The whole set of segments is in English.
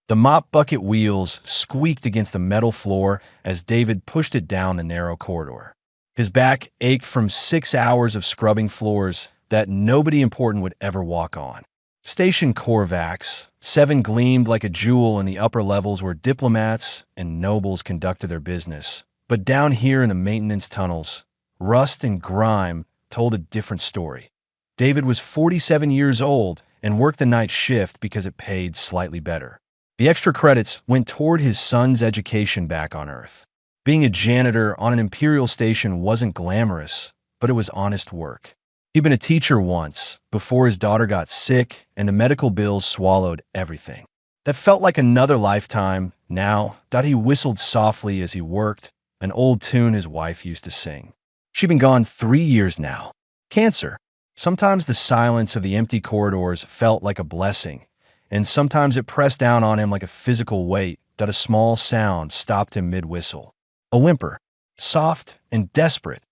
The mop bucket wheels squeaked against the metal floor as David pushed it down the narrow corridor. His back ached from 6 hours of scrubbing floors that nobody important would ever walk on. Station Korvax 7 gleamed like a jewel in the upper levels where diplomats and nobles conducted their business. But down here in the maintenance tunnels, rust and grime told a different story. David was 47 years old and worked the night shift because it paid slightly better. The extra credits went toward his son's education back on Earth. Being a janitor on an Imperial station wasn't glamorous, but it was honest work. He'd been a teacher once, before his daughter got sick and the medical bills swallowed everything. That felt like another lifetime now. He whistled softly as he worked, an old tune his wife used to sing. She'd been gone 3 years now. Cancer. Sometimes the silence of the empty corridors felt like a blessing, and sometimes it pressed down on him like a physical weight. A small sound stopped him mid-whistle. A whimper, soft and desperate.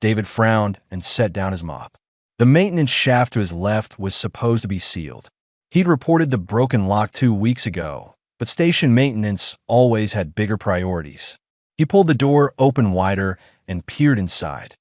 David frowned and set down his mop. The maintenance shaft to his left was supposed to be sealed. He'd reported the broken lock 2 weeks ago, but station maintenance always had bigger priorities. He pulled the door open wider and peered inside.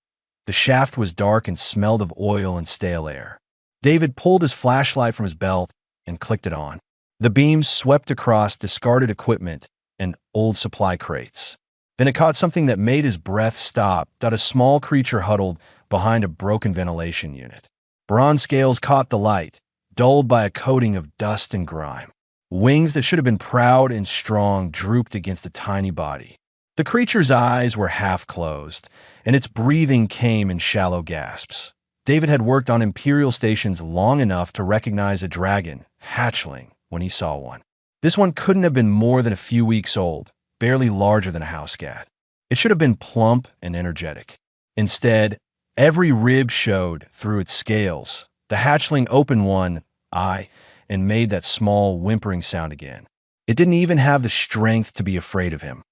The shaft was dark and smelled of oil and stale air. David pulled his flashlight from his belt and clicked it on. The beams swept across discarded equipment and old supply crates. Then it caught something that made his breath stop. A small creature huddled behind a broken ventilation unit. Bronze scales caught the light, dulled by a coating of dust and grime. Wings that should have been proud and strong drooped against the tiny body. The creature's eyes were half closed, and its breathing came in shallow gasps. David had worked on Imperial stations long enough to recognize a dragon, hatchling, when he saw one. This one couldn't have been more than a few weeks old, barely larger than a house cat. It should have been plump and energetic. Instead, every rib showed through its scales. The hatchling opened one eye and made that small whimpering sound again. It didn't even have the strength to be afraid of him.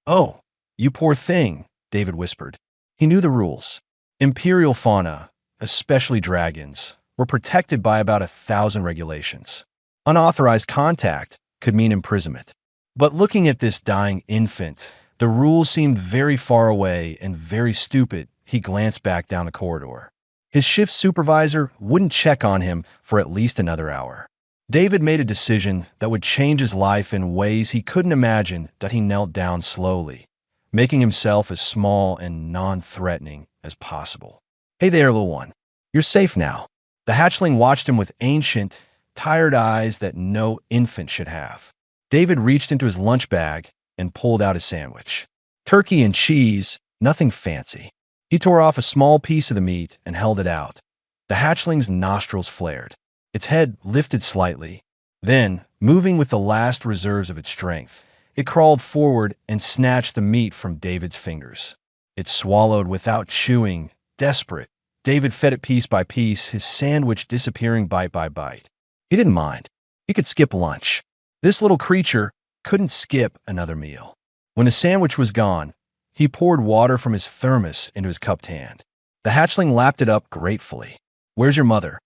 "Oh, you poor thing," David whispered. He knew the rules. Imperial fauna, especially dragons, were protected by about 1,000 regulations. Unauthorized contact could mean imprisonment. But looking at this dying infant, the rules seemed very far away and very stupid. He glanced back down the corridor. His shift supervisor wouldn't check on him for at least another hour. David made a decision that would change his life in ways he couldn't imagine. He knelt down slowly, making himself as small and non-threatening as possible. "Hey there, little one. You're safe now." The hatchling watched him with ancient, tired eyes that no infant should have. David reached into his lunch bag and pulled out his sandwich. Turkey and cheese, nothing fancy. He tore off a small piece of the meat and held it out. The hatchling's nostrils flared. Its head lifted slightly. Then, moving with the last reserves of its strength, it crawled forward and snatched the meat from David's fingers. It swallowed without chewing, desperate. David fed it piece by piece, his sandwich disappearing bite by bite. He didn't mind. He could skip lunch. This little creature couldn't skip another meal. When the sandwich was gone, he poured water from his thermos into his cupped hand. The hatchling lapped it up gratefully. "Where's your mother?"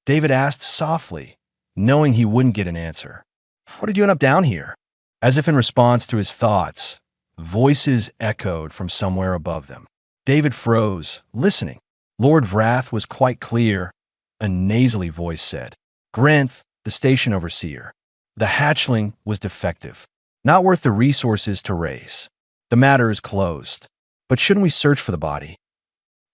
David asked softly, knowing he wouldn't get an answer. "How did you end up down here?" As if in response to his thoughts, voices echoed from somewhere above them. David froze, listening. Lord Vrath was quite clear. A nasally voice said, "Grenth, the station overseer. The hatchling was defective. Not worth the resources to raise. The matter is closed. But shouldn't we search for the body?"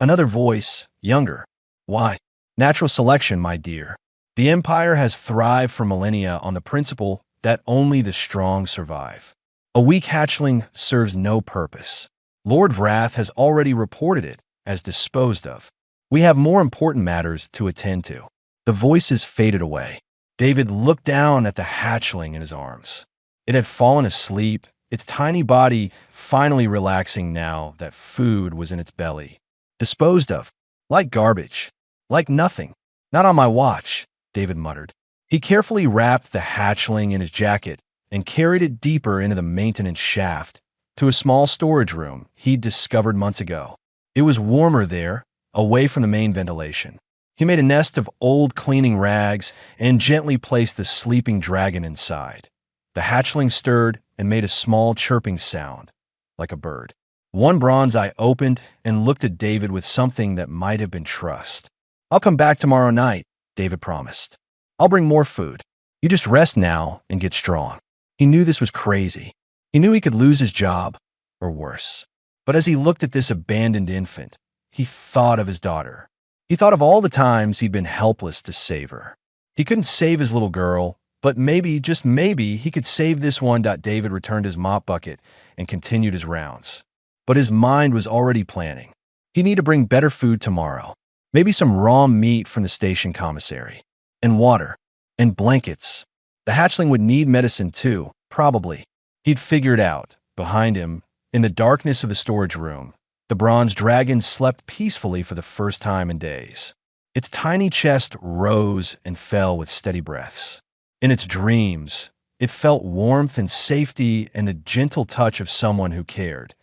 Another voice, younger. "Why? Natural selection, my dear. The Empire has thrived for millennia on the principle that only the strong survive. A weak hatchling serves no purpose. Lord Vrath has already reported it as disposed of. We have more important matters to attend to." The voices faded away. David looked down at the hatchling in his arms. It had fallen asleep, its tiny body finally relaxing now that food was in its belly. Disposed of. Like garbage. Like nothing. "Not on my watch," David muttered. He carefully wrapped the hatchling in his jacket and carried it deeper into the maintenance shaft, to a small storage room he'd discovered months ago. It was warmer there, away from the main ventilation. He made a nest of old cleaning rags and gently placed the sleeping dragon inside. The hatchling stirred and made a small chirping sound, like a bird. One bronze eye opened and looked at David with something that might have been trust. "I'll come back tomorrow night," David promised. "I'll bring more food. You just rest now and get strong." He knew this was crazy. He knew he could lose his job, or worse. But as he looked at this abandoned infant, he thought of his daughter. He thought of all the times he'd been helpless to save her. He couldn't save his little girl, but maybe, just maybe, he could save this one. David returned his mop bucket and continued his rounds. But his mind was already planning. He needed to bring better food tomorrow. Maybe some raw meat from the station commissary. And water. And blankets. The hatchling would need medicine too, probably. He'd figure it out. Behind him, in the darkness of the storage room, the bronze dragon slept peacefully for the first time in days. Its tiny chest rose and fell with steady breaths. In its dreams, it felt warmth and safety and the gentle touch of someone who cared.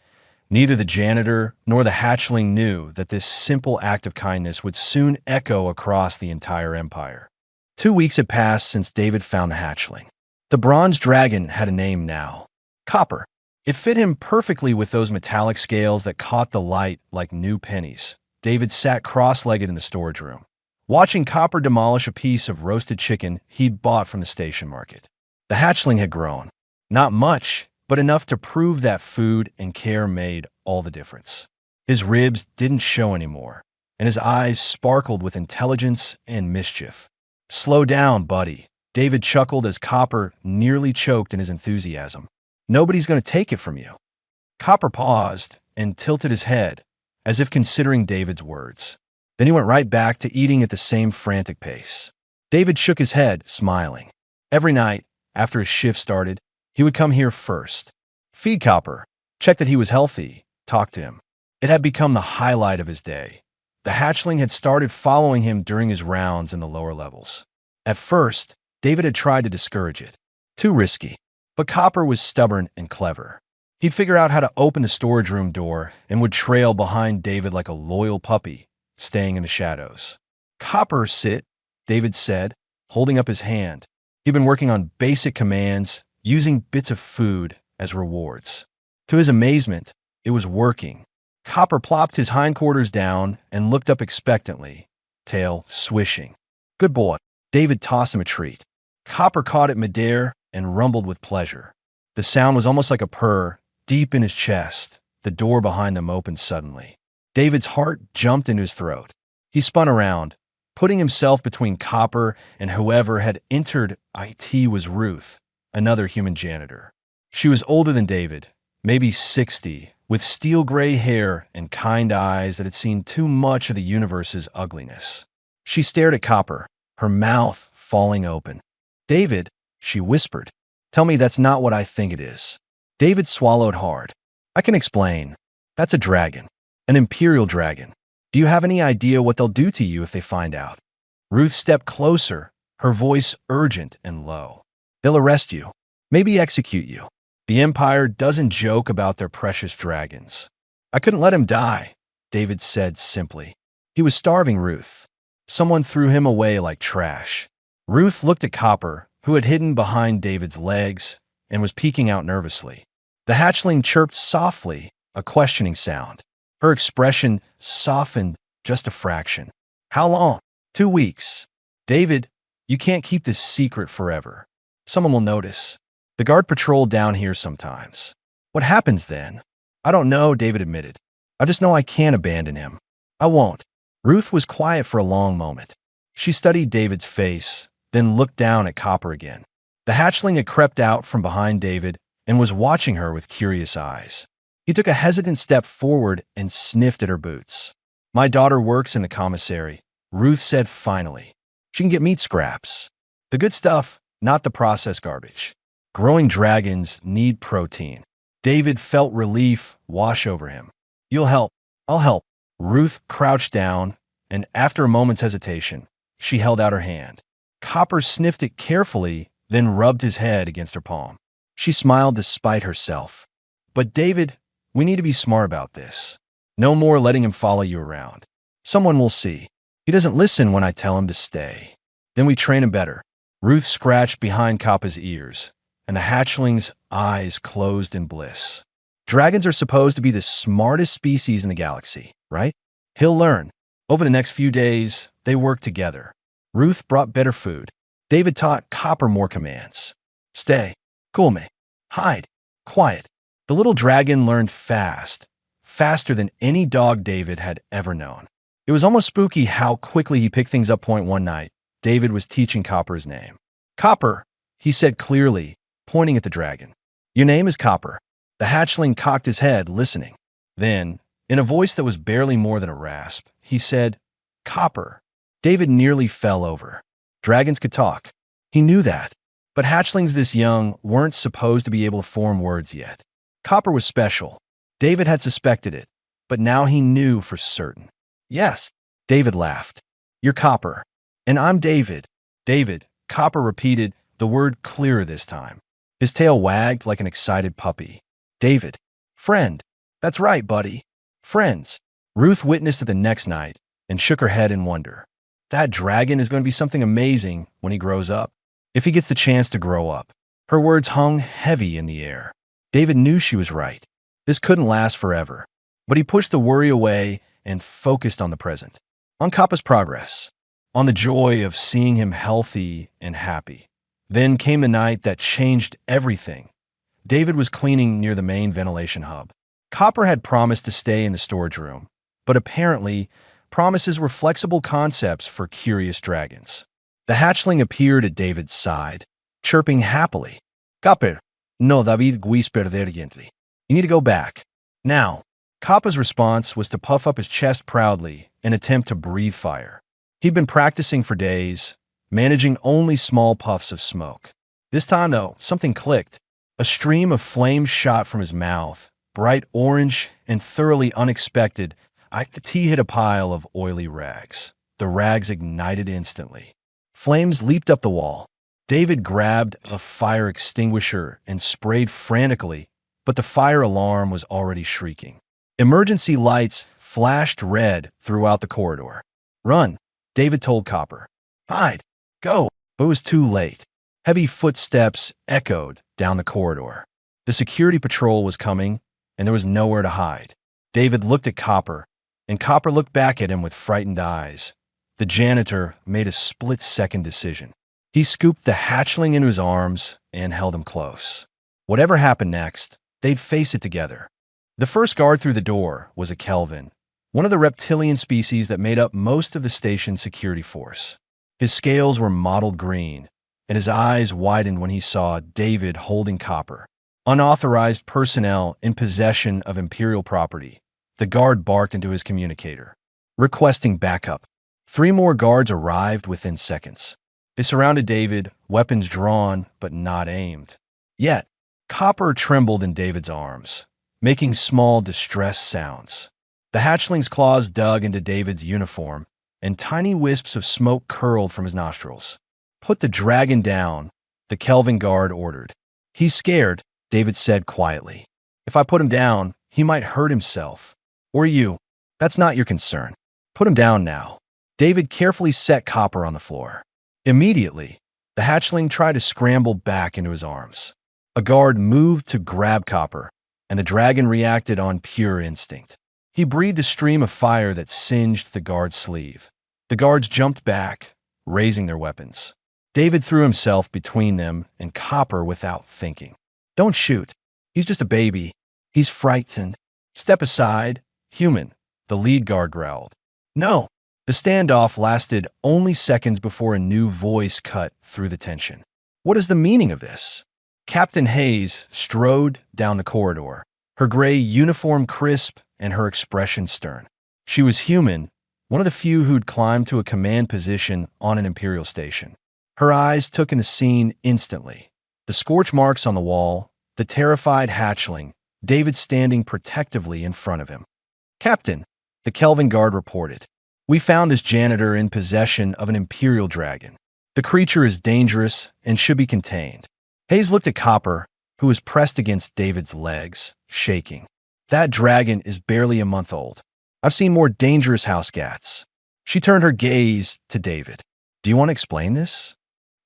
Neither the janitor nor the hatchling knew that this simple act of kindness would soon echo across the entire empire. 2 weeks had passed since David found the hatchling. The bronze dragon had a name now. Copper. It fit him perfectly with those metallic scales that caught the light like new pennies. David sat cross-legged in the storage room, watching Copper demolish a piece of roasted chicken he'd bought from the station market. The hatchling had grown. Not much, but enough to prove that food and care made all the difference. His ribs didn't show anymore, and his eyes sparkled with intelligence and mischief. "Slow down, buddy," David chuckled as Copper nearly choked in his enthusiasm. "Nobody's going to take it from you." Copper paused and tilted his head, as if considering David's words. Then he went right back to eating at the same frantic pace. David shook his head, smiling. Every night, after his shift started, he would come here first. Feed Copper, check that he was healthy, talk to him. It had become the highlight of his day. The hatchling had started following him during his rounds in the lower levels. At first, David had tried to discourage it. Too risky. But Copper was stubborn and clever. He'd figure out how to open the storage room door and would trail behind David like a loyal puppy, staying in the shadows. "Copper, sit," David said, holding up his hand. He'd been working on basic commands, using bits of food as rewards. To his amazement, it was working. Copper plopped his hindquarters down and looked up expectantly, tail swishing. "Good boy." David tossed him a treat. Copper caught it midair and rumbled with pleasure. The sound was almost like a purr, deep in his chest. The door behind them opened suddenly. David's heart jumped into his throat. He spun around, putting himself between Copper and whoever had entered. It was Ruth, another human janitor. She was older than David, maybe 60, with steel-gray hair and kind eyes that had seen too much of the universe's ugliness. She stared at Copper, her mouth falling open. "David," she whispered, "tell me that's not what I think it is." David swallowed hard. "I can explain. That's a dragon. An imperial dragon. Do you have any idea what they'll do to you if they find out?" Ruth stepped closer, her voice urgent and low. "They'll arrest you. Maybe execute you. The Empire doesn't joke about their precious dragons." "I couldn't let him die," David said simply. "He was starving, Ruth. Someone threw him away like trash." Ruth looked at Copper, who had hidden behind David's legs and was peeking out nervously. The hatchling chirped softly, a questioning sound. Her expression softened just a fraction. "How long?" 2 weeks. "David, you can't keep this secret forever. Someone will notice. The guard patrol down here sometimes." "What happens then?" "I don't know," David admitted. "I just know I can't abandon him. I won't." Ruth was quiet for a long moment. She studied David's face, then looked down at Copper again. The hatchling had crept out from behind David and was watching her with curious eyes. He took a hesitant step forward and sniffed at her boots. "My daughter works in the commissary," Ruth said finally. "She can get meat scraps. The good stuff, not the processed garbage. Growing dragons need protein." David felt relief wash over him. "You'll help. I'll help." Ruth crouched down, and after a moment's hesitation, she held out her hand. Copper sniffed it carefully, then rubbed his head against her palm. She smiled despite herself. "But David, we need to be smart about this. No more letting him follow you around. Someone will see. He doesn't listen when I tell him to stay. Then we train him better." Ruth scratched behind Copper's ears. and the hatchling's eyes closed in bliss. Dragons are supposed to be the smartest species in the galaxy, right? He'll learn. Over the next few days, they worked together. Ruth brought better food. David taught Copper more commands. Stay, Kulme, hide, quiet. The little dragon learned fast, faster than any dog David had ever known. It was almost spooky how quickly he picked things up. Point one night, David was teaching Copper his name. Copper, he said clearly, pointing at the dragon. Your name is Copper. The hatchling cocked his head, listening. Then, in a voice that was barely more than a rasp, he said, Copper. David nearly fell over. Dragons could talk. He knew that. But hatchlings this young weren't supposed to be able to form words yet. Copper was special. David had suspected it, but now he knew for certain. Yes, David laughed. You're Copper, and I'm David. David, Copper repeated, the word clearer this time. His tail wagged like an excited puppy. David. Friend. That's right, buddy. Friends. Ruth witnessed it the next night and shook her head in wonder. That dragon is going to be something amazing when he grows up. If he gets the chance to grow up. Her words hung heavy in the air. David knew she was right. This couldn't last forever. But he pushed the worry away and focused on the present. On Copper's progress. On the joy of seeing him healthy and happy. Then came the night that changed everything. David was cleaning near the main ventilation hub. Copper had promised to stay in the storage room, but apparently, promises were flexible concepts for curious dragons. The hatchling appeared at David's side, chirping happily. Copper, no David guis perder gently. You need to go back. Now, Copper's response was to puff up his chest proudly and attempt to breathe fire. He'd been practicing for days, managing only small puffs of smoke. This time, though, something clicked. A stream of flame shot from his mouth, bright orange and thoroughly unexpected. The tea hit a pile of oily rags. The rags ignited instantly. Flames leaped up the wall. David grabbed a fire extinguisher and sprayed frantically, but the fire alarm was already shrieking. Emergency lights flashed red throughout the corridor. Run, David told Copper. Hide, go, but it was too late. Heavy footsteps echoed down the corridor. The security patrol was coming, and there was nowhere to hide. David looked at Copper, and Copper looked back at him with frightened eyes. The janitor made a split-second decision. He scooped the hatchling into his arms and held him close. Whatever happened next, they'd face it together. The first guard through the door was a Kelvin, one of the reptilian species that made up most of the station's security force. His scales were mottled green, and his eyes widened when he saw David holding Copper. Unauthorized personnel in possession of Imperial property. The guard barked into his communicator, requesting backup. 3 more guards arrived within seconds. They surrounded David, weapons drawn but not aimed. Yet, Copper trembled in David's arms, making small distress sounds. The hatchling's claws dug into David's uniform, and tiny wisps of smoke curled from his nostrils. Put the dragon down, the Kelvin guard ordered. He's scared, David said quietly. If I put him down, he might hurt himself. Or you. That's not your concern. Put him down now. David carefully set Copper on the floor. Immediately, the hatchling tried to scramble back into his arms. A guard moved to grab Copper, and the dragon reacted on pure instinct. He breathed a stream of fire that singed the guard's sleeve. The guards jumped back, raising their weapons. David threw himself between them and Copper without thinking. Don't shoot. He's just a baby. He's frightened. Step aside, human, the lead guard growled. No. The standoff lasted only seconds before a new voice cut through the tension. What is the meaning of this? Captain Hayes strode down the corridor, her gray uniform crisp and her expression stern. She was human, one of the few who'd climbed to a command position on an Imperial station. Her eyes took in the scene instantly. The scorch marks on the wall, the terrified hatchling, David standing protectively in front of him. Captain, the Kelvin guard reported. We found this janitor in possession of an Imperial dragon. The creature is dangerous and should be contained. Hayes looked at Copper, who was pressed against David's legs, shaking. That dragon is barely a month old. I've seen more dangerous house cats. She turned her gaze to David. Do you want to explain this?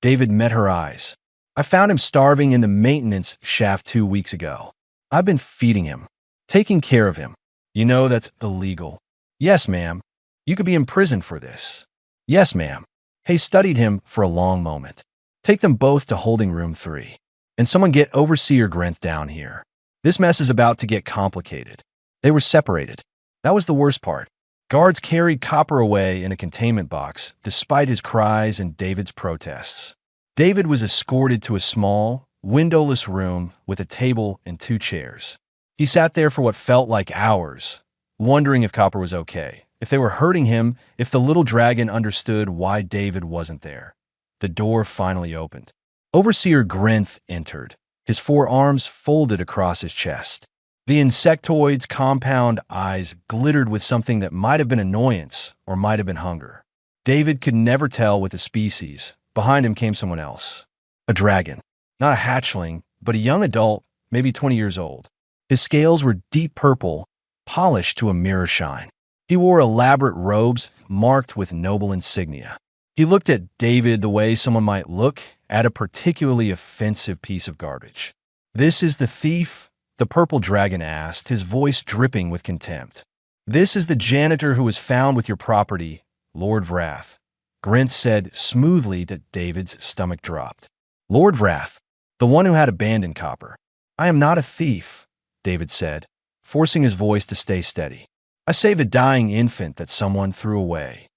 David met her eyes. I found him starving in the maintenance shaft 2 weeks ago. I've been feeding him, taking care of him. You know that's illegal. Yes, ma'am. You could be imprisoned for this. Yes, ma'am. Hay studied him for a long moment. Take them both to holding room 3. And someone get Overseer Grinth down here. This mess is about to get complicated. They were separated. That was the worst part. Guards carried Copper away in a containment box, despite his cries and David's protests. David was escorted to a small, windowless room with a table and 2 chairs. He sat there for what felt like hours, wondering if Copper was okay, if they were hurting him, if the little dragon understood why David wasn't there. The door finally opened. Overseer Grinth entered, his 4 arms folded across his chest. The insectoid's compound eyes glittered with something that might have been annoyance or might have been hunger. David could never tell with the species. Behind him came someone else. A dragon. Not a hatchling, but a young adult, maybe 20 years old. His scales were deep purple, polished to a mirror shine. He wore elaborate robes marked with noble insignia. He looked at David the way someone might look at a particularly offensive piece of garbage. "This is the thief?" the purple dragon asked, his voice dripping with contempt. "This is the janitor who was found with your property, Lord Vrath," Grinth said smoothly that David's stomach dropped. Lord Vrath, the one who had abandoned Copper. "I am not a thief," David said, forcing his voice to stay steady. "I saved a dying infant that someone threw away."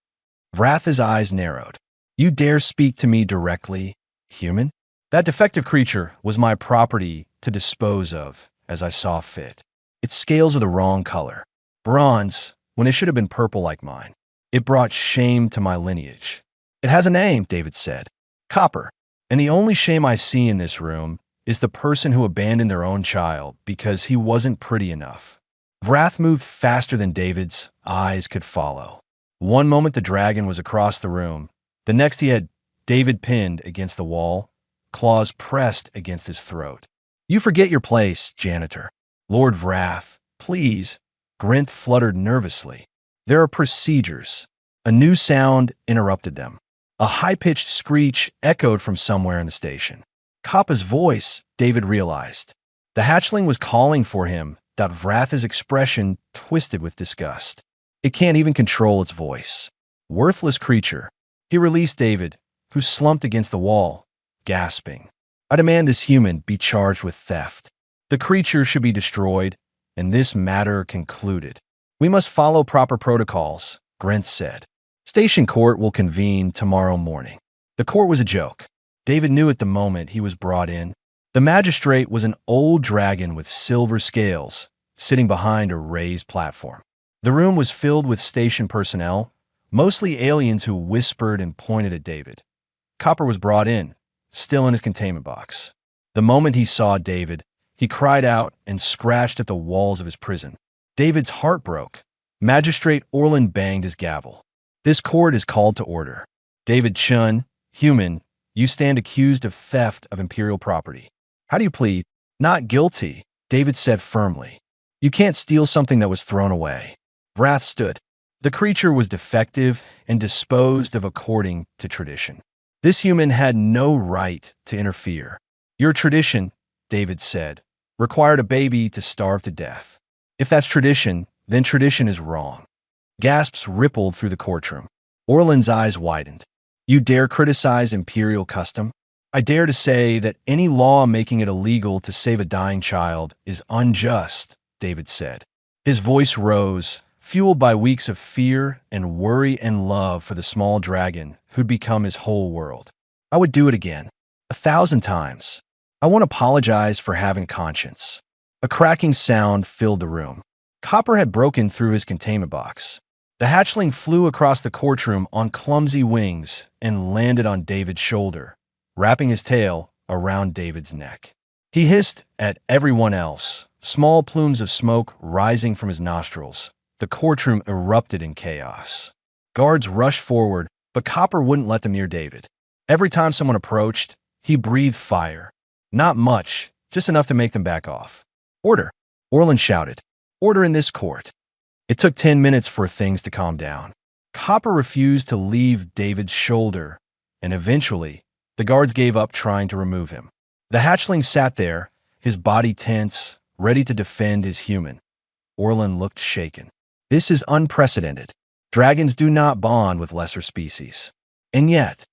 Vrath's eyes narrowed. "You dare speak to me directly, human? That defective creature was my property to dispose of as I saw fit. Its scales are the wrong color. Bronze, when it should have been purple like mine. It brought shame to my lineage." "It has a name," David said. "Copper. And the only shame I see in this room is the person who abandoned their own child because he wasn't pretty enough." Vrath moved faster than David's eyes could follow. One moment the dragon was across the room. The next he had David pinned against the wall, claws pressed against his throat. "You forget your place, janitor." "Lord Vrath, please." Grinth fluttered nervously. "There are procedures." A new sound interrupted them. A high-pitched screech echoed from somewhere in the station. Coppa's voice, David realized. The hatchling was calling for him. Vrath's expression twisted with disgust. It can't even control its voice. Worthless creature. He released David, who slumped against the wall, gasping. "I demand this human be charged with theft. The creature should be destroyed, and this matter concluded." "We must follow proper protocols," Grinth said. "Station court will convene tomorrow morning." The court was a joke. David knew at the moment he was brought in. The magistrate was an old dragon with silver scales, sitting behind a raised platform. The room was filled with station personnel, mostly aliens who whispered and pointed at David. Copper was brought in, still in his containment box. The moment he saw David, he cried out and scratched at the walls of his prison. David's heart broke. Magistrate Orland banged his gavel. "This court is called to order. David Chun, human, you stand accused of theft of Imperial property. How do you plead?" "Not guilty," David said firmly. "You can't steal something that was thrown away." Vrath stood. The creature was defective and disposed of according to tradition. This human had no right to interfere. "Your tradition," David said, "required a baby to starve to death. If that's tradition, then tradition is wrong." Gasps rippled through the courtroom. Orland's eyes widened. "You dare criticize imperial custom?" "I dare to say that any law making it illegal to save a dying child is unjust," David said. His voice rose, fueled by weeks of fear and worry and love for the small dragon who'd become his whole world. "I would do it again, 1,000 times. I won't apologize for having conscience." A cracking sound filled the room. Copper had broken through his containment box. The hatchling flew across the courtroom on clumsy wings and landed on David's shoulder, wrapping his tail around David's neck. He hissed at everyone else, small plumes of smoke rising from his nostrils. The courtroom erupted in chaos. Guards rushed forward, but Copper wouldn't let them near David. Every time someone approached, he breathed fire. Not much, just enough to make them back off. "Order!" Orland shouted. "Order in this court." It took 10 minutes for things to calm down. Copper refused to leave David's shoulder, and eventually, the guards gave up trying to remove him. The hatchling sat there, his body tense, ready to defend his human. Orlin looked shaken. This is unprecedented. Dragons do not bond with lesser species. And yet,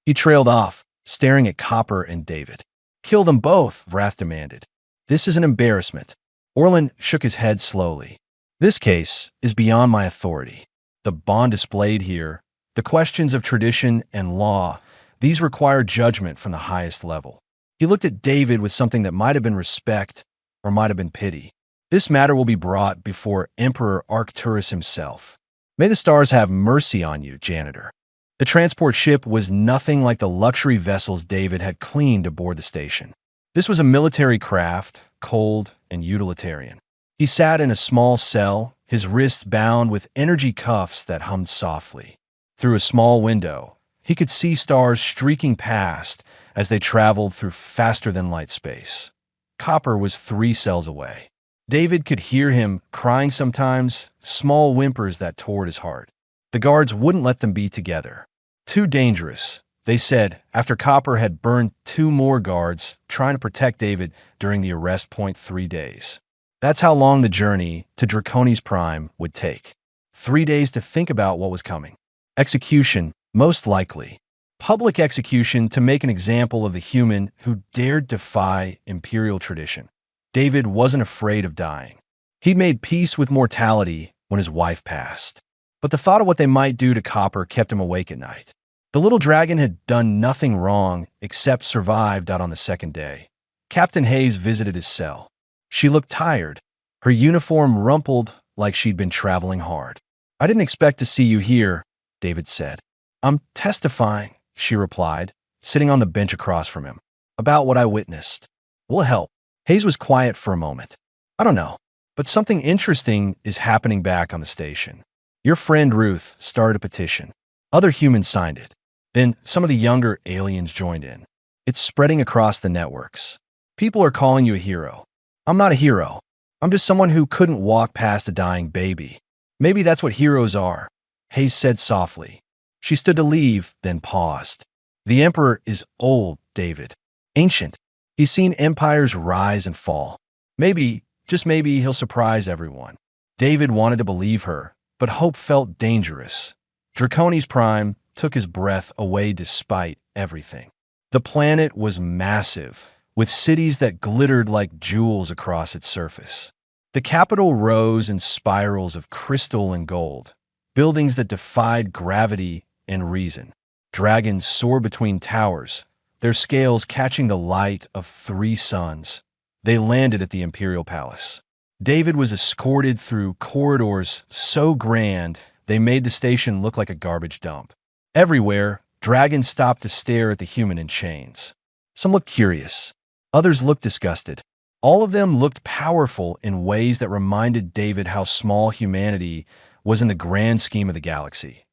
he trailed off, staring at Copper and David. Kill them both, Wrath demanded. This is an embarrassment. Orlin shook his head slowly. This case is beyond my authority. The bond displayed here, the questions of tradition and law, these require judgment from the highest level. He looked at David with something that might have been respect or might have been pity. This matter will be brought before Emperor Arcturus himself. May the stars have mercy on you, janitor. The transport ship was nothing like the luxury vessels David had cleaned aboard the station. This was a military craft, cold and utilitarian. He sat in a small cell, his wrists bound with energy cuffs that hummed softly. Through a small window, he could see stars streaking past as they traveled through faster-than-light space. Copper was 3 cells away. David could hear him crying sometimes, small whimpers that tore at his heart. The guards wouldn't let them be together. Too dangerous, they said, after Copper had burned 2 more guards trying to protect David during the arrest point 3 days. That's how long the journey to Draconis Prime would take. 3 days to think about what was coming. Execution, most likely. Public execution to make an example of the human who dared defy imperial tradition. David wasn't afraid of dying. He'd made peace with mortality when his wife passed. But the thought of what they might do to Copper kept him awake at night. The little dragon had done nothing wrong except survived out on the 2nd day. Captain Hayes visited his cell. She looked tired, her uniform rumpled like she'd been traveling hard. I didn't expect to see you here, David said. I'm testifying, she replied, sitting on the bench across from him, about what I witnessed. We'll help. Hayes was quiet for a moment. I don't know, but something interesting is happening back on the station. Your friend Ruth started a petition. Other humans signed it. Then some of the younger aliens joined in. It's spreading across the networks. People are calling you a hero. I'm not a hero. I'm just someone who couldn't walk past a dying baby. Maybe that's what heroes are, Hayes said softly. She stood to leave, then paused. The Emperor is old, David. Ancient. He's seen empires rise and fall. Maybe, just maybe, he'll surprise everyone. David wanted to believe her, but hope felt dangerous. Draconis Prime took his breath away despite everything. The planet was massive, with cities that glittered like jewels across its surface. The capital rose in spirals of crystal and gold, buildings that defied gravity and reason. Dragons soared between towers, their scales catching the light of 3 suns. They landed at the Imperial Palace. David was escorted through corridors so grand they made the station look like a garbage dump. Everywhere, dragons stopped to stare at the human in chains. Some looked curious. Others looked disgusted. All of them looked powerful in ways that reminded David how small humanity was in the grand scheme of the galaxy.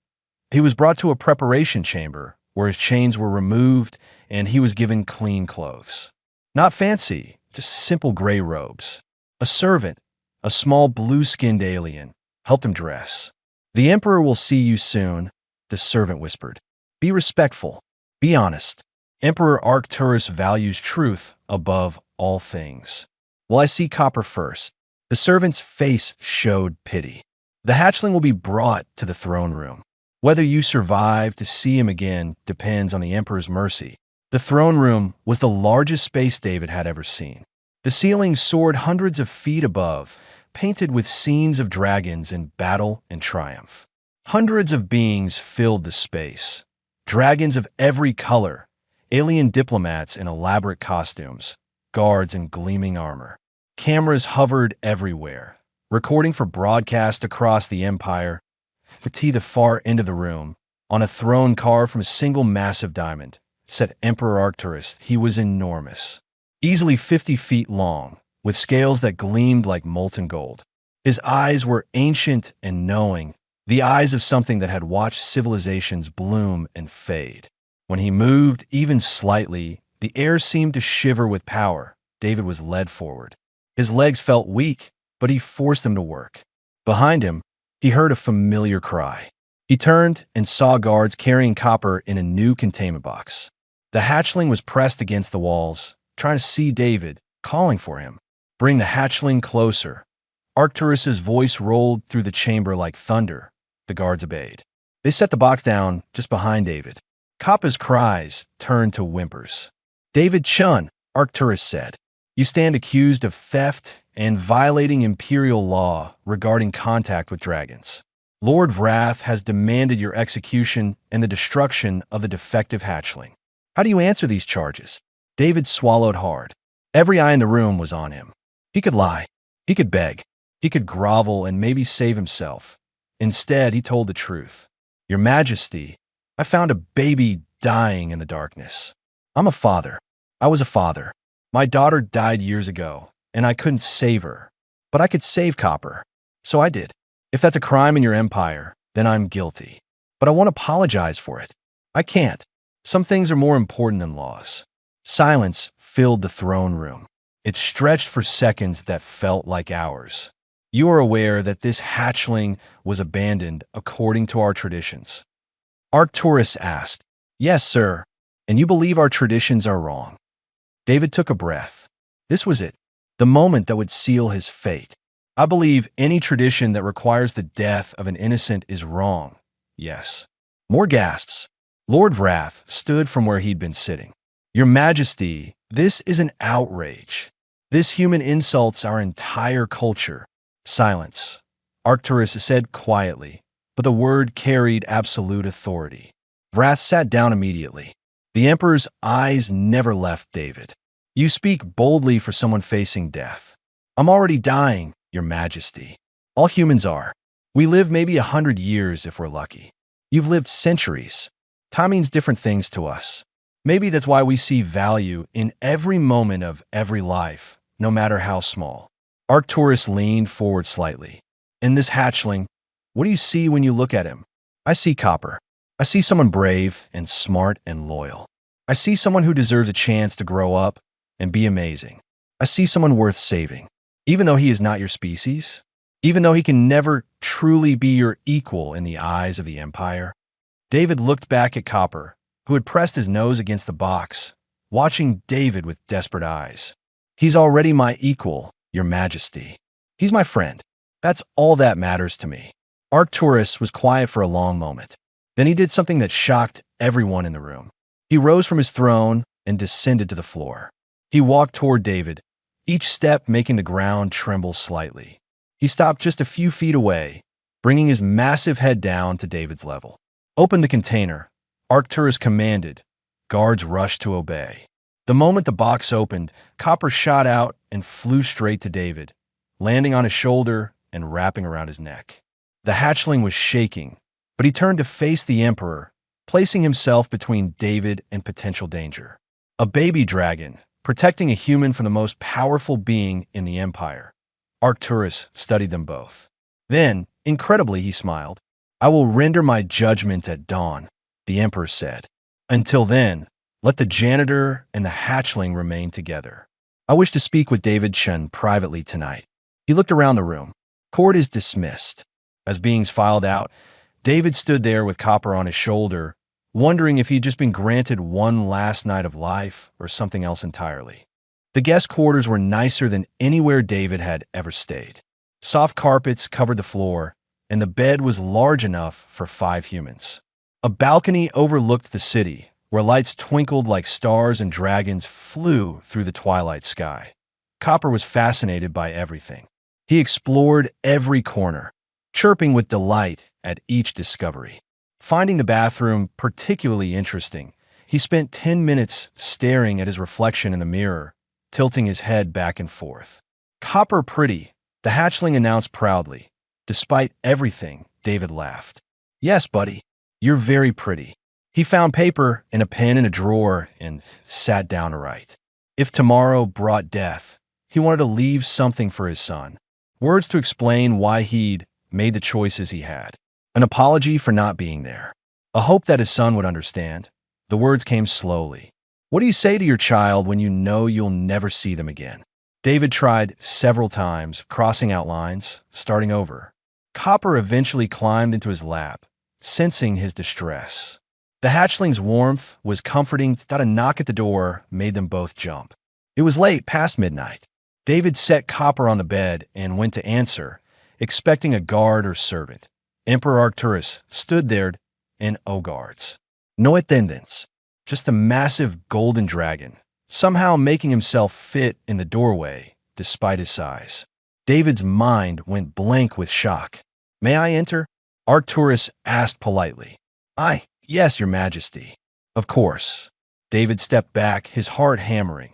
He was brought to a preparation chamber where his chains were removed and he was given clean clothes. Not fancy, just simple gray robes. A servant, a small blue-skinned alien, helped him dress. The Emperor will see you soon, the servant whispered. Be respectful. Be honest. Emperor Arcturus values truth above all things. Will I see Copper first? The servant's face showed pity. The hatchling will be brought to the throne room. Whether you survive to see him again depends on the Emperor's mercy. The throne room was the largest space David had ever seen. The ceiling soared hundreds of feet above, painted with scenes of dragons in battle and triumph. Hundreds of beings filled the space. Dragons of every color, alien diplomats in elaborate costumes, guards in gleaming armor. Cameras hovered everywhere, recording for broadcast across the Empire. To the far end of the room, on a throne carved from a single massive diamond, sat Emperor Arcturus. He was enormous, easily 50 feet long, with scales that gleamed like molten gold. His eyes were ancient and knowing, the eyes of something that had watched civilizations bloom and fade. When he moved even slightly, the air seemed to shiver with power. David was led forward. His legs felt weak, but he forced them to work. Behind him, he heard a familiar cry. He turned and saw guards carrying Copper in a new containment box. The hatchling was pressed against the walls, trying to see David, calling for him. Bring the hatchling closer. Arcturus's voice rolled through the chamber like thunder. The guards obeyed. They set the box down just behind David. Kappa's cries turned to whimpers. David Chun, Arcturus said, you stand accused of theft and violating imperial law regarding contact with dragons. Lord Wrath has demanded your execution and the destruction of the defective hatchling. How do you answer these charges? David swallowed hard. Every eye in the room was on him. He could lie. He could beg. He could grovel and maybe save himself. Instead, he told the truth. Your Majesty, I found a baby dying in the darkness. I'm a father. I was a father. My daughter died years ago, and I couldn't save her. But I could save Copper. So I did. If that's a crime in your empire, then I'm guilty. But I won't apologize for it. I can't. Some things are more important than laws. Silence filled the throne room. It stretched for seconds that felt like hours. You are aware that this hatchling was abandoned according to our traditions. Arcturus asked, Yes, sir. And you believe our traditions are wrong. David took a breath. This was it, the moment that would seal his fate. I believe any tradition that requires the death of an innocent is wrong. Yes. More gasps. Lord Wrath stood from where he'd been sitting. Your Majesty, this is an outrage. This human insults our entire culture. Silence. Arcturus said quietly, but the word carried absolute authority. Wrath sat down immediately. The Emperor's eyes never left David. You speak boldly for someone facing death. I'm already dying, Your Majesty. All humans are. We live maybe 100 years if we're lucky. You've lived centuries. Time means different things to us. Maybe that's why we see value in every moment of every life, no matter how small. Arcturus leaned forward slightly. In this hatchling, what do you see when you look at him? I see Copper. I see someone brave and smart and loyal. I see someone who deserves a chance to grow up and be amazing. I see someone worth saving. Even though he is not your species, even though he can never truly be your equal in the eyes of the Empire. David looked back at Copper, who had pressed his nose against the box, watching David with desperate eyes. He's already my equal, Your Majesty. He's my friend. That's all that matters to me. Arcturus was quiet for a long moment. Then he did something that shocked everyone in the room. He rose from his throne and descended to the floor. He walked toward David, each step making the ground tremble slightly. He stopped just a few feet away, bringing his massive head down to David's level. Open the container, Arcturus commanded. Guards rushed to obey. The moment the box opened, Copper shot out and flew straight to David, landing on his shoulder and wrapping around his neck. The hatchling was shaking, but he turned to face the Emperor, placing himself between David and potential danger. A baby dragon, protecting a human from the most powerful being in the Empire. Arcturus studied them both. Then, incredibly, he smiled. I will render my judgment at dawn, the Emperor said. Until then, let the janitor and the hatchling remain together. I wish to speak with David Chun privately tonight. He looked around the room. Court is dismissed. As beings filed out, David stood there with Copper on his shoulder, wondering if he'd just been granted one last night of life or something else entirely. The guest quarters were nicer than anywhere David had ever stayed. Soft carpets covered the floor, and the bed was large enough for 5 humans. A balcony overlooked the city, where lights twinkled like stars and dragons flew through the twilight sky. Copper was fascinated by everything. He explored every corner, chirping with delight at each discovery. Finding the bathroom particularly interesting, he spent 10 minutes staring at his reflection in the mirror, tilting his head back and forth. Copper pretty, the hatchling announced proudly. Despite everything, David laughed. Yes, buddy, you're very pretty. He found paper and a pen in a drawer and sat down to write. If tomorrow brought death, he wanted to leave something for his son. Words to explain why he'd made the choices he had. An apology for not being there. A hope that his son would understand. The words came slowly. What do you say to your child when you know you'll never see them again? David tried several times, crossing out lines, starting over. Copper eventually climbed into his lap, sensing his distress. The hatchling's warmth was comforting, but a knock at the door made them both jump. It was late, past midnight. David set Copper on the bed and went to answer, expecting a guard or servant. Emperor Arcturus stood there in O guards. No attendants, just a massive golden dragon, somehow making himself fit in the doorway despite his size. David's mind went blank with shock. "May I enter?" Arcturus asked politely. Yes, your majesty." "Of course." David stepped back, his heart hammering.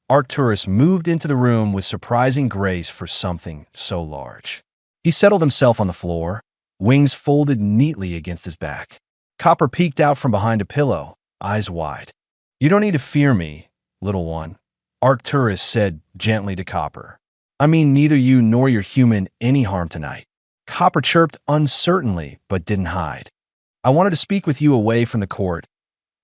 Arcturus moved into the room with surprising grace for something so large. He settled himself on the floor, wings folded neatly against his back. Copper peeked out from behind a pillow, eyes wide. "You don't need to fear me, little one," Arcturus said gently to Copper. "I mean neither you nor your human any harm tonight." Copper chirped uncertainly, but didn't hide. "I wanted to speak with you away from the court,"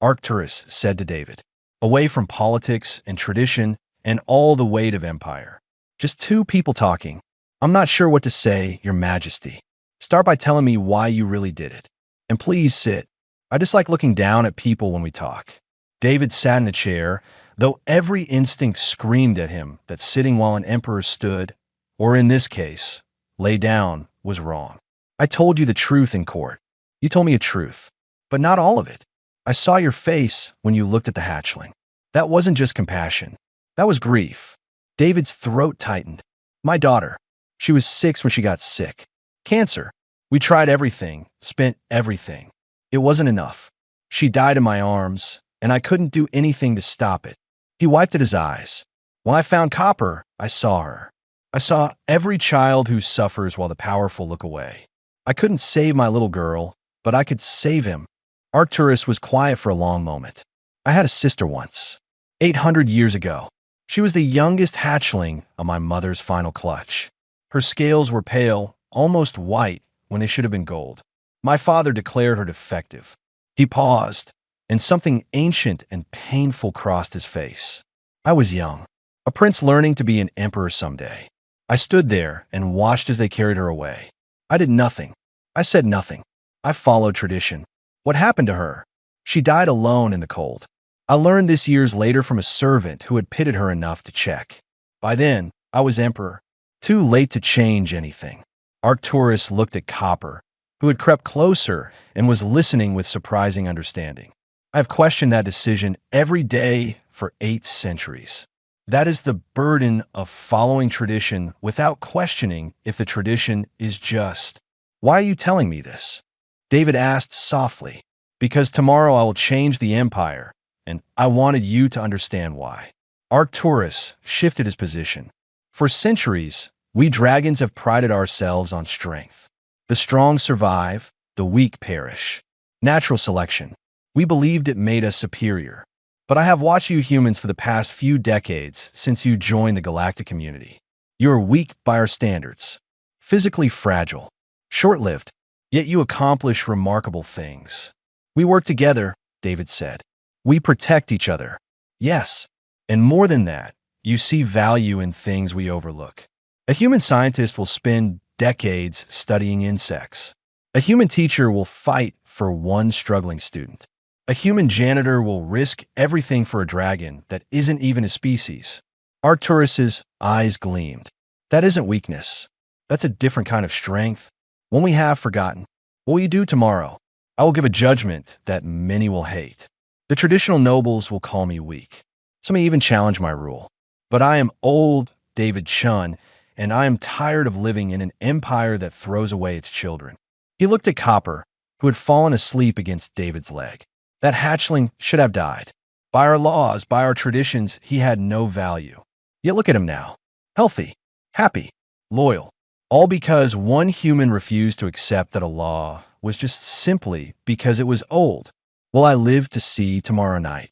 Arcturus said to David. "Away from politics and tradition and all the weight of empire. Just two people talking. I'm not sure what to say, your majesty. Start by telling me why you really did it. And please sit. I dislike looking down at people when we talk." David sat in a chair, though every instinct screamed at him that sitting while an emperor stood, or in this case, lay down, was wrong. "I told you the truth in court. You told me a truth, but not all of it. I saw your face when you looked at the hatchling. That wasn't just compassion. That was grief." David's throat tightened. "My daughter. She was 6 when she got sick. Cancer. We tried everything, spent everything. It wasn't enough. She died in my arms, and I couldn't do anything to stop it." He wiped at his eyes. "When I found Copper, I saw her. I saw every child who suffers while the powerful look away. I couldn't save my little girl, but I could save him." Arcturus was quiet for a long moment. "I had a sister once, 800 years ago. She was the youngest hatchling of my mother's final clutch. Her scales were pale, almost white, when they should have been gold. My father declared her defective." He paused, and something ancient and painful crossed his face. "I was young, a prince learning to be an emperor someday. I stood there and watched as they carried her away. I did nothing. I said nothing. I followed tradition. What happened to her? She died alone in the cold. I learned this years later from a servant who had pitied her enough to check. By then, I was emperor, too late to change anything." Arcturus looked at Copper, who had crept closer and was listening with surprising understanding. "I have questioned that decision every day for 8 centuries. That is the burden of following tradition without questioning if the tradition is just." "Why are you telling me this?" David asked softly. "Because tomorrow I will change the empire, and I wanted you to understand why." Arcturus shifted his position. "For centuries, we dragons have prided ourselves on strength. The strong survive, the weak perish. Natural selection. We believed it made us superior. But I have watched you humans for the past few decades since you joined the galactic community. You are weak by our standards, physically fragile, short-lived, yet you accomplish remarkable things. We work together," David said. "We protect each other. Yes, and more than that, you see value in things we overlook. A human scientist will spend decades studying insects. A human teacher will fight for one struggling student. A human janitor will risk everything for a dragon that isn't even a species." Arcturus's eyes gleamed. "That isn't weakness. That's a different kind of strength. One we have forgotten. What will you do tomorrow? I will give a judgment that many will hate. The traditional nobles will call me weak. Some may even challenge my rule. But I am old David Chun, and I am tired of living in an empire that throws away its children." He looked at Copper, who had fallen asleep against David's leg. That hatchling should have died. By our laws, by our traditions, he had no value. Yet look at him now. Healthy, happy, loyal. All because one human refused to accept that a law was just simply because it was old. "Will I live to see tomorrow night?"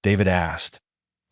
David asked.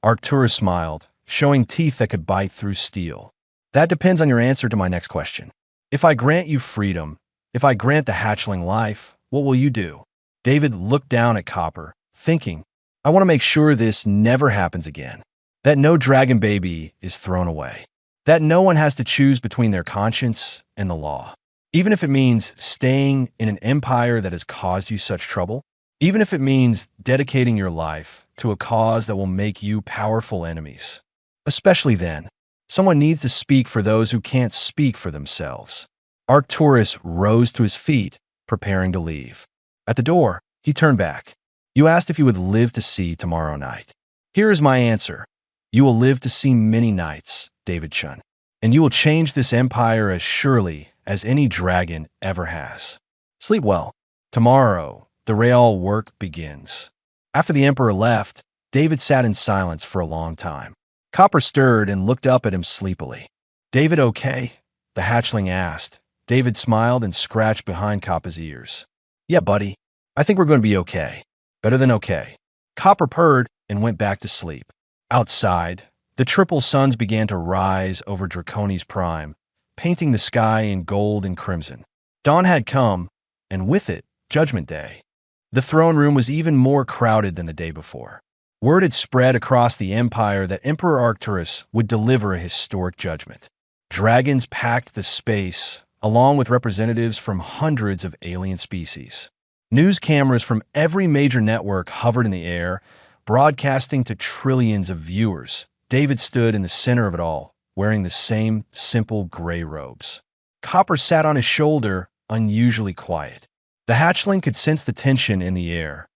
Arcturus smiled, showing teeth that could bite through steel. "That depends on your answer to my next question. If I grant you freedom, if I grant the hatchling life, what will you do?" David looked down at Copper, thinking, "I want to make sure this never happens again. That no dragon baby is thrown away. That no one has to choose between their conscience and the law. Even if it means staying in an empire that has caused you such trouble. Even if it means dedicating your life to a cause that will make you powerful enemies." Especially then. Someone needs to speak for those who can't speak for themselves. Arcturus rose to his feet, preparing to leave. At the door, he turned back. You asked if you would live to see tomorrow night. Here is my answer. You will live to see many nights, David Chun. And you will change this empire as surely as any dragon ever has. Sleep well. Tomorrow, the real work begins. After the emperor left, David sat in silence for a long time. Copper stirred and looked up at him sleepily. David, okay? The hatchling asked. David smiled and scratched behind Copper's ears. Yeah, buddy. I think we're going to be okay. Better than okay. Copper purred and went back to sleep. Outside, the triple suns began to rise over Draconis Prime, painting the sky in gold and crimson. Dawn had come, and with it, Judgment Day. The throne room was even more crowded than the day before. Word had spread across the empire that Emperor Arcturus would deliver a historic judgment. Dragons packed the space, along with representatives from hundreds of alien species. News cameras from every major network hovered in the air, broadcasting to trillions of viewers. David stood in the center of it all, wearing the same simple gray robes. Copper sat on his shoulder, unusually quiet. The hatchling could sense the tension in the air.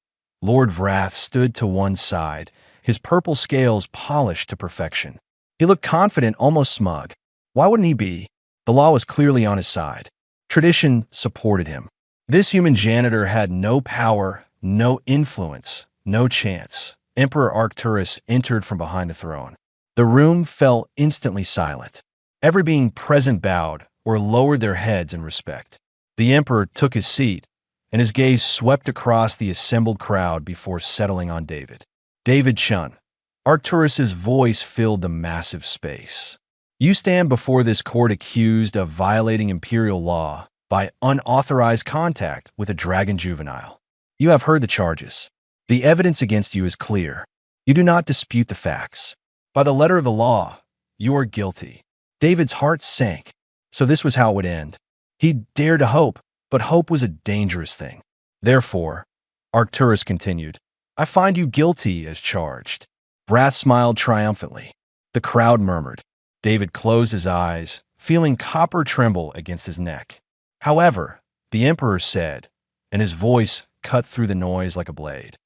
Lord Vrath stood to one side, his purple scales polished to perfection. He looked confident, almost smug. Why wouldn't he be? The law was clearly on his side. Tradition supported him. This human janitor had no power, no influence, no chance. Emperor Arcturus entered from behind the throne. The room fell instantly silent. Every being present bowed or lowered their heads in respect. The emperor took his seat, and his gaze swept across the assembled crowd before settling on David. David Chun. Arcturus's voice filled the massive space. You stand before this court accused of violating imperial law by unauthorized contact with a dragon juvenile. You have heard the charges. The evidence against you is clear. You do not dispute the facts. By the letter of the law, you are guilty. David's heart sank. So this was how it would end. He dared to hope, but hope was a dangerous thing. Therefore, Arcturus continued, I find you guilty as charged. Vrath smiled triumphantly. The crowd murmured. David closed his eyes, feeling copper tremble against his neck. However, the emperor said, and his voice cut through the noise like a blade,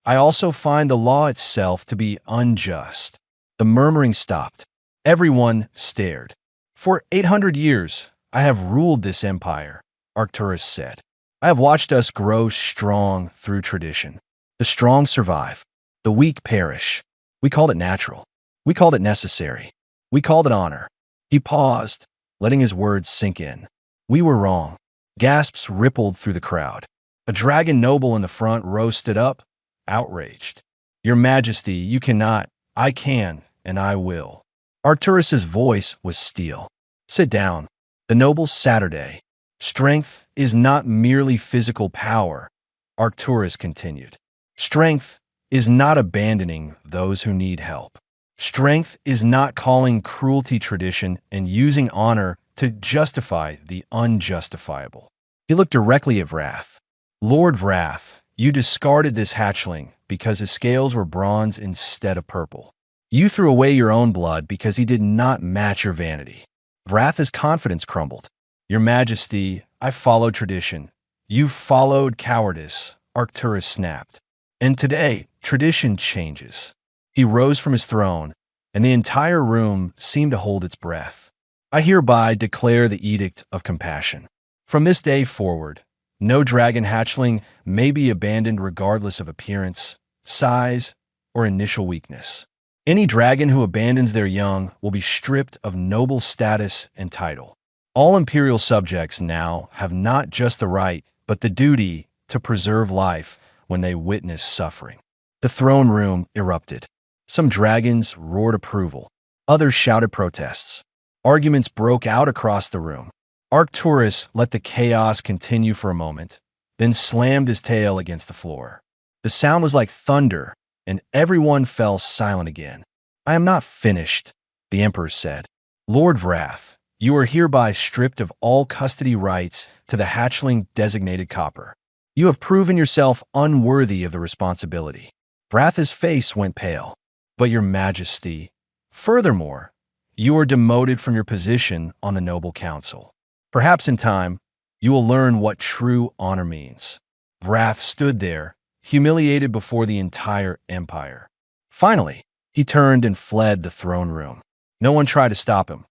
I also find the law itself to be unjust. The murmuring stopped. Everyone stared. For 800 years, I have ruled this empire, Arcturus said. I have watched us grow strong through tradition. The strong survive. The weak perish. We called it natural. We called it necessary. We called it honor. He paused, letting his words sink in. We were wrong. Gasps rippled through the crowd. A dragon noble in the front row stood up, outraged. Your Majesty, you cannot. I can, and I will. Arcturus's voice was steel. Sit down. The noble's Saturday. Strength is not merely physical power, Arcturus continued. Strength is not abandoning those who need help. Strength is not calling cruelty tradition and using honor to justify the unjustifiable. He looked directly at Vrath. Lord Vrath, you discarded this hatchling because his scales were bronze instead of purple. You threw away your own blood because he did not match your vanity. Vrath's confidence crumbled. Your Majesty, I followed tradition. You followed cowardice, Arcturus snapped. And today, tradition changes. He rose from his throne, and the entire room seemed to hold its breath. I hereby declare the Edict of Compassion. From this day forward, no dragon hatchling may be abandoned regardless of appearance, size, or initial weakness. Any dragon who abandons their young will be stripped of noble status and title. All imperial subjects now have not just the right, but the duty to preserve life when they witness suffering. The throne room erupted. Some dragons roared approval. Others shouted protests. Arguments broke out across the room. Arcturus let the chaos continue for a moment, then slammed his tail against the floor. The sound was like thunder, and everyone fell silent again. I am not finished, the emperor said. Lord Vrath, you are hereby stripped of all custody rights to the hatchling-designated copper. You have proven yourself unworthy of the responsibility. Vrath's face went pale. But your Majesty, Furthermore, you are demoted from your position on the Noble Council. Perhaps in time, you will learn what true honor means. Wrath stood there, humiliated before the entire empire. Finally, he turned and fled the throne room. No one tried to stop him.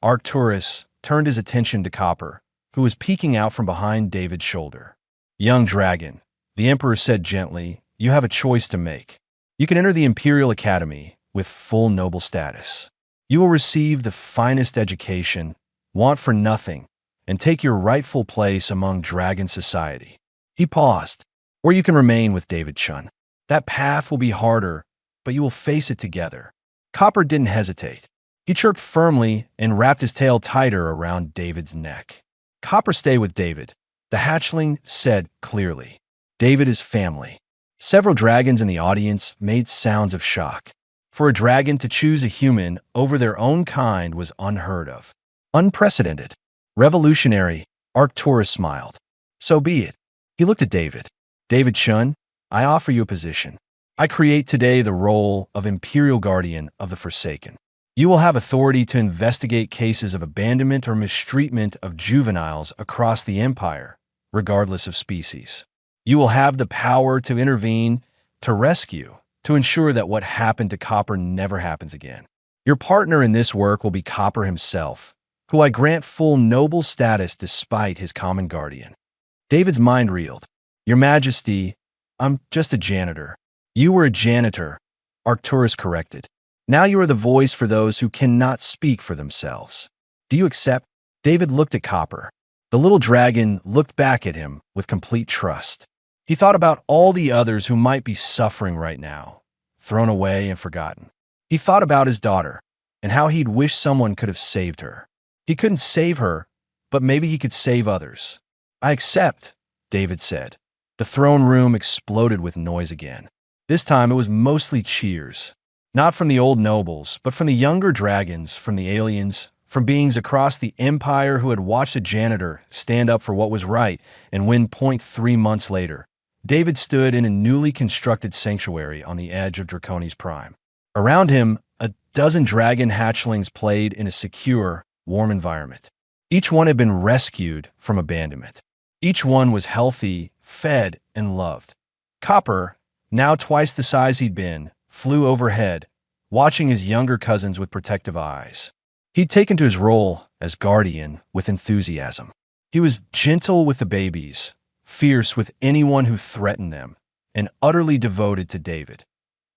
Arcturus turned his attention to Copper, who was peeking out from behind David's shoulder. "Young dragon," the emperor said gently, "you have a choice to make. You can enter the Imperial Academy with full noble status. You will receive the finest education, want for nothing, and take your rightful place among dragon society." He paused. "Or you can remain with David Chun. That path will be harder, but you will face it together." Copper didn't hesitate. He chirped firmly and wrapped his tail tighter around David's neck. "Copper, stay with David," the hatchling said clearly. "David is family." Several dragons in the audience made sounds of shock. For a dragon to choose a human over their own kind was unheard of. Unprecedented. Revolutionary, Arcturus smiled. "So be it." He looked at David. "David Chun, I offer you a position. I create today the role of Imperial Guardian of the Forsaken. You will have authority to investigate cases of abandonment or mistreatment of juveniles across the Empire, regardless of species. You will have the power to intervene, to rescue, to ensure that what happened to Copper never happens again. Your partner in this work will be Copper himself, who I grant full noble status despite his common guardian." David's mind reeled. "Your Majesty, I'm just a janitor." "You were a janitor," Arcturus corrected. "Now you are the voice for those who cannot speak for themselves. Do you accept?" David looked at Copper. The little dragon looked back at him with complete trust. He thought about all the others who might be suffering right now, thrown away and forgotten. He thought about his daughter and how he'd wish someone could have saved her. He couldn't save her, but maybe he could save others. "I accept," David said. The throne room exploded with noise again. This time it was mostly cheers. Not from the old nobles, but from the younger dragons, from the aliens, from beings across the Empire who had watched a janitor stand up for what was right and win 3 months later. David stood in a newly constructed sanctuary on the edge of Draconi's Prime. Around him, a dozen dragon hatchlings played in a secure, warm environment. Each one had been rescued from abandonment. Each one was healthy, fed, and loved. Copper, now twice the size he'd been, flew overhead, watching his younger cousins with protective eyes. He'd taken to his role as guardian with enthusiasm. He was gentle with the babies, fierce with anyone who threatened them, and utterly devoted to David.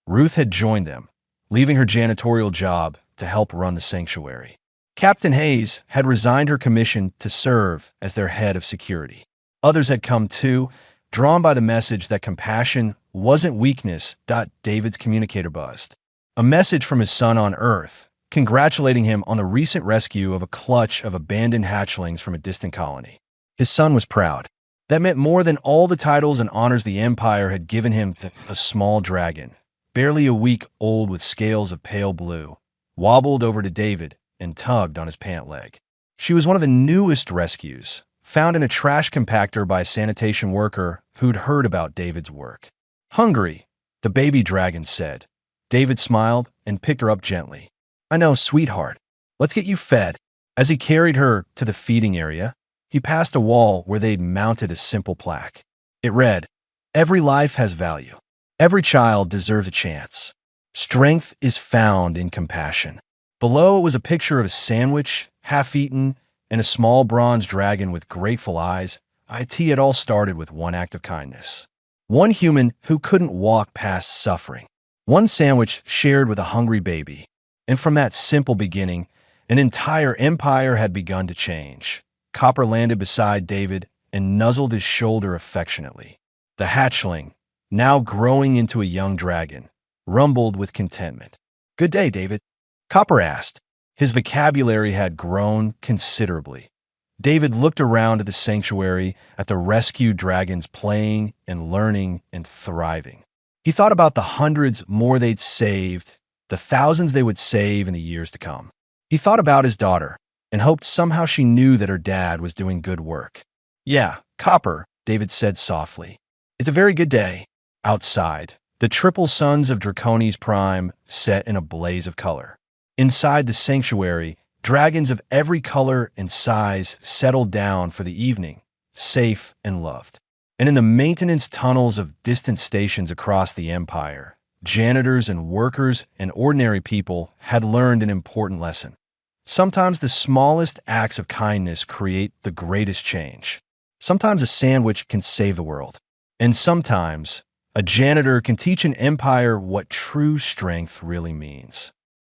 Ruth had joined them, leaving her janitorial job to help run the sanctuary. Captain Hayes had resigned her commission to serve as their head of security. Others had come too, drawn by the message that compassion wasn't weakness. David's communicator buzzed. A message from his son on Earth, congratulating him on the recent rescue of a clutch of abandoned hatchlings from a distant colony. His son was proud. That meant more than all the titles and honors the Empire had given him. A small dragon, barely a week old with scales of pale blue, wobbled over to David and tugged on his pant leg. She was one of the newest rescues, found in a trash compactor by a sanitation worker who'd heard about David's work. "Hungry," the baby dragon said. David smiled and picked her up gently. "I know, sweetheart. Let's get you fed." As he carried her to the feeding area, he passed a wall where they'd mounted a simple plaque. It read, "Every life has value. Every child deserves a chance. Strength is found in compassion." Below it was a picture of a sandwich, half-eaten, and a small bronze dragon with grateful eyes. It all started with one act of kindness. One human who couldn't walk past suffering. One sandwich shared with a hungry baby. And from that simple beginning, an entire empire had begun to change. Copper landed beside David and nuzzled his shoulder affectionately. The hatchling, now growing into a young dragon, rumbled with contentment. "Good day, David," Copper asked. His vocabulary had grown considerably. David looked around at the sanctuary, at the rescued dragons playing and learning and thriving. He thought about the hundreds more they'd saved, the thousands they would save in the years to come. He thought about his daughter and hoped somehow she knew that her dad was doing good work. "Yeah, Copper," David said softly. "It's a very good day." Outside, the triple suns of Draconi's Prime set in a blaze of color. Inside the sanctuary, dragons of every color and size settled down for the evening, safe and loved. And in the maintenance tunnels of distant stations across the empire, janitors and workers and ordinary people had learned an important lesson. Sometimes the smallest acts of kindness create the greatest change. Sometimes a sandwich can save the world. And sometimes a janitor can teach an empire what true strength really means.